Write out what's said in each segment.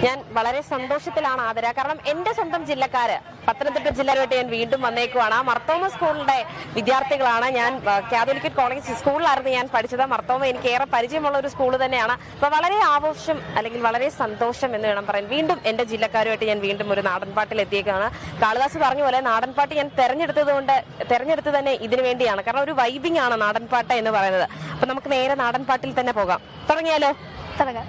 ഞാൻ വളരെ സന്തോഷത്തിലാണ് ആദര. കാരണം എന്റെ സ്വന്തം ജില്ലക്കാര് പത്തനംതിട്ട ജില്ലയിലോട്ട് ഞാൻ വീണ്ടും വന്നേക്കുവാണ്. മർത്തോമ സ്കൂളിന്റെ വിദ്യാർത്ഥികളാണ്. ഞാൻ കാതോലിക് കോളേജ് സ്കൂളിലായിരുന്നു ഞാൻ പഠിച്ചത്. മർത്തോമ എനിക്ക് ഏറെ പരിചയമുള്ള ഒരു സ്കൂൾ തന്നെയാണ്. അപ്പൊ വളരെ ആഘോഷം അല്ലെങ്കിൽ വളരെ സന്തോഷം എന്ന് വേണം പറയാൻ. വീണ്ടും എന്റെ ജില്ലക്കാരുമായിട്ട് ഞാൻ വീണ്ടും ഒരു നാടൻപാട്ടിൽ എത്തിയേക്കാണ്. കാളിദാസ് പറഞ്ഞ പോലെ നാടൻപാട്ട് ഞാൻ തെരഞ്ഞെടുത്തത് തന്നെ ഇതിനു വേണ്ടിയാണ്. കാരണം ഒരു വൈബിംഗ് ആണ് നാടൻപാട്ട് എന്ന് പറയുന്നത്. അപ്പൊ നമുക്ക് നേരെ നാടൻപാട്ടിൽ തന്നെ പോകാം. തുടങ്ങിയാലോ? തുടങ്ങാം.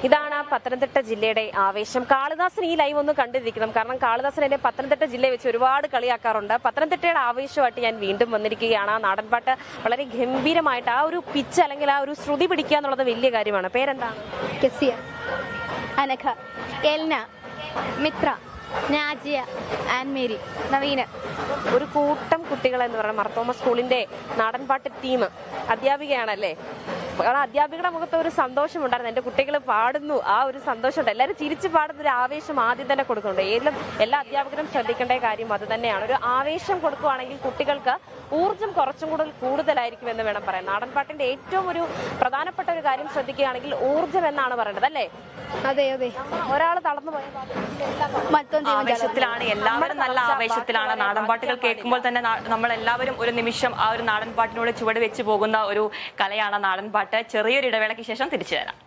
ഇതാണ് പത്തനംതിട്ട ജില്ലയുടെ ആവേശം. കാളിദാസൻ ഈ ലൈവ് ഒന്ന് കണ്ടിരിക്കണം. കാരണം കാളിദാസൻ എന്നെ പത്തനംതിട്ട ജില്ലയെ വെച്ച് ഒരുപാട് കളിയാക്കാറുണ്ട്. പത്തനംതിട്ടയുടെ ആവേശമായിട്ട് ഞാൻ വീണ്ടും വന്നിരിക്കുകയാണ്. നാടൻപാട്ട് വളരെ ഗംഭീരമായിട്ട് ആ ഒരു പിച്ച് അല്ലെങ്കിൽ ആ ഒരു ശ്രുതി പിടിക്കുക എന്നുള്ളത് വലിയ കാര്യമാണ്. പേരെന്താണ്? കെസിയ, അനഘ, എൽന, മിത്ര, നാജിയ, ആൻമേരി, നവീന. ഒരു കൂട്ടം കുട്ടികൾ എന്ന് പറയുന്നത് മർത്തോമ സ്കൂളിന്റെ നാടൻപാട്ട് ടീം. അധ്യാപികയാണല്ലേ? കാരണം അധ്യാപികയുടെ മുഖത്ത് ഒരു സന്തോഷമുണ്ടായിരുന്നു. എന്റെ കുട്ടികൾ പാടുന്നു, ആ ഒരു സന്തോഷമുണ്ട്. എല്ലാവരും ചിരിച്ചു പാടുന്ന ഒരു ആവേശം ആദ്യം തന്നെ കൊടുക്കുന്നുണ്ട്. എല്ലാ അധ്യാപകരും ശ്രദ്ധിക്കേണ്ട കാര്യം അത് തന്നെയാണ്. ഒരു ആവേശം കൊടുക്കുകയാണെങ്കിൽ കുട്ടികൾക്ക് ഊർജ്ജം കുറച്ചും കൂടുതലായിരിക്കും എന്ന് വേണം പറയാൻ. നാടൻപാട്ടിന്റെ ഏറ്റവും ഒരു പ്രധാനപ്പെട്ട ഒരു കാര്യം ശ്രദ്ധിക്കുകയാണെങ്കിൽ ഊർജ്ജം എന്നാണ് പറയേണ്ടത്, അല്ലേ? അതെ അതെ. ഒരാൾ തളർന്നു പോയ ആവേശത്തിലാണ്, എല്ലാവരും നല്ല ആവേശത്തിലാണ്. നാടൻപാട്ടുകൾ കേൾക്കുമ്പോൾ തന്നെ നമ്മൾ എല്ലാവരും ഒരു നിമിഷം ആ ഒരു നാടൻപാട്ടിനോട് ചുവട് വെച്ച് പോകുന്ന ഒരു കലയാണ് നാടൻപാട്ട്. ചെറിയൊരു ഇടവേളയ്ക്ക് ശേഷം തിരിച്ചു തരാം.